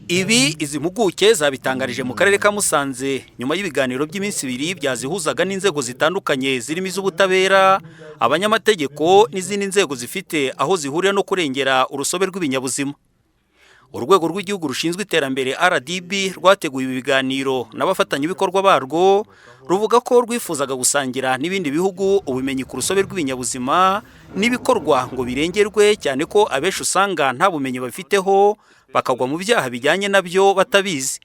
Izi mpuguke zabitangarije mu karere ka Musanze nyuma y'ibiganiro by'iminsi 2 byazihuzaga n'inzego zitandukanye zirimo iz'ubutabera, abanyamategeko n'izindi nzego zifite aho zihurira no kurengera urusobe rw'ibinyabuzima. Urwego rw'igihugu rushinzwe iterambere RDB rwateguye ibi biganiro n'abafatanyabikorwa barwo, ruvuga ko rwifuzaga gusangira n'ibindi bihugu ubumenyi ku rusobe rw'ibinyabuzima n'ibikorwa ngo birengerwe, cyane ko abenshi usanga nta bumenyi bafiteho bakagwa mu byaha bijyanye nabyo batabizi.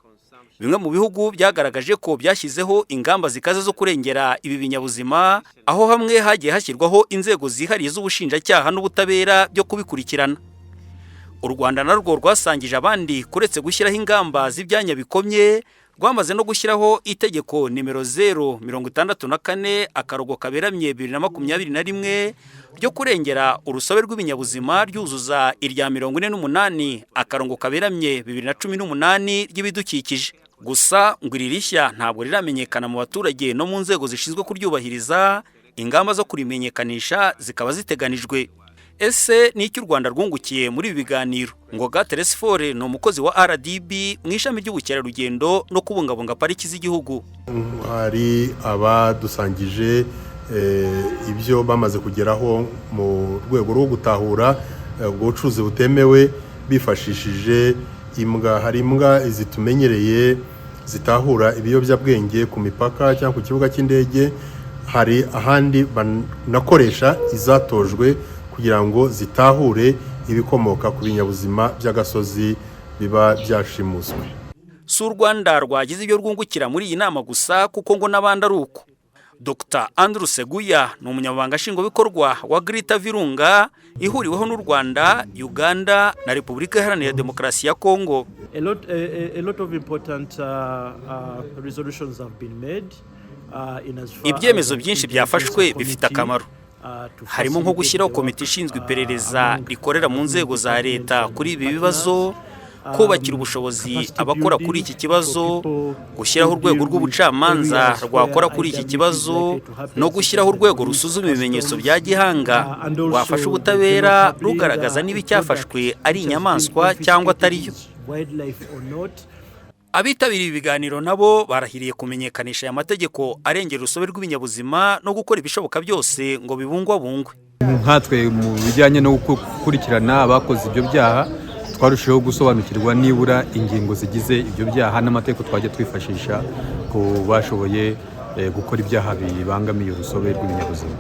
Bimwe mu bihugu byagaragaje ko byashyizeho ingamba zikaze zo kurengera ibi binyabuzima, aho hamwe hagiye hashyirwaho inzego zihariye z'ubushinjacyaha n'ubutabera byo kubikurikirana. U Rwanda narwo rwasangije abandi kuretse gushyiraho ingamba z'ibyanya bikomye, rwamaze no gushyiraho itegeko nimero 064 akarogo kaberamye 2021 ryo kurengera urusobe rw'ibinyabuzima ryuzuza irya 48 akarongo kaberamye 2018 ry'ibidukikije. Gusa ngo iri rishya ntabwo riramenyekana mu baturage no mu nzego zishinzwe kuryubahiriza, ingamba zo kurimenyekanisha zikaba ziteganijwe. Ese ni iki u Rwanda rwungukiye muri ibi biganiro? Ngo Teresfore ni umukozi wa RDB mu ishami ry'ubukerarugendo no kubungabunga pariki z'igihugu. Hari abadusangije ibyo bamaze kugeraho mu rwego rwo gutahura ubucuruzi butemewe bifashishije imbwa. Hari imbwa izitumenyereye zitahura ibiyobyabwenge ku mipaka cyangwa ku kibuga cy'indege, hari ahandi banakoresha izatojwe kugira ngo zitahure ibikomoka ku binyabuzima by'agasozi biba byashimuswe. Si u Rwanda rwagize ibyo rwungukira muri iyi nama gusa, kuko ngo n'abandi ari uko. Dr. Andrew Seguya ni umunyamabanga nshingwabikorwa wa Grita Virunga ihuriweho n'u Rwanda, Uganda na Repubulika Iharanira Demokarasi ya Kongo. A lot of important resolutions have been made. Ibyemezo byinshi byafashwe bifite akamaro. Harimo nko gushyiraho komite ishinzwe iperereza rikorera mu nzego za leta kuri ibi bibazo, kubakira ubushobozi abakora kuri iki kibazo, gushyiraho urwego rw'ubucamanza rwakora kuri iki kibazo, no gushyiraho urwego rusuzuma ibimenyetso bya gihanga rwafasha ubutabera rugaragaza niba icyafashwe ari inyamaswa cyangwa atariyo. Abitabiriye ibiganiro nabo barahiriye kumenyekanisha aya mategeko arengera urusobe rw'ibinyabuzima no gukora ibishoboka byose ngo bibungwabungwe. Nkatwe mu bijyanye no gukurikirana abakoze ibyo byaha, twarushijeho gusobanukirwa nibura ingingo zigize ibyo byaha n'amategeko twajya twifashisha ku bashoboye gukora ibyaha bibangamiye urusobe rw'ibinyabuzima.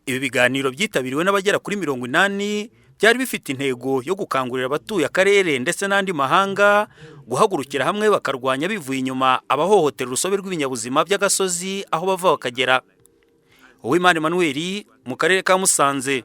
Ibi biganiro byitabiriwe n'abagera kuri 80, byari bifite intego yo gukangurira abatuye akarere ndetse n'andi mahanga guhagurukira hamwe bakarwanya bivuye inyuma abahohotera urusobe rw'ibinyabuzima by'agasozi aho bava bakagera. Uwimana Emmanuel mu karere ka Musanze.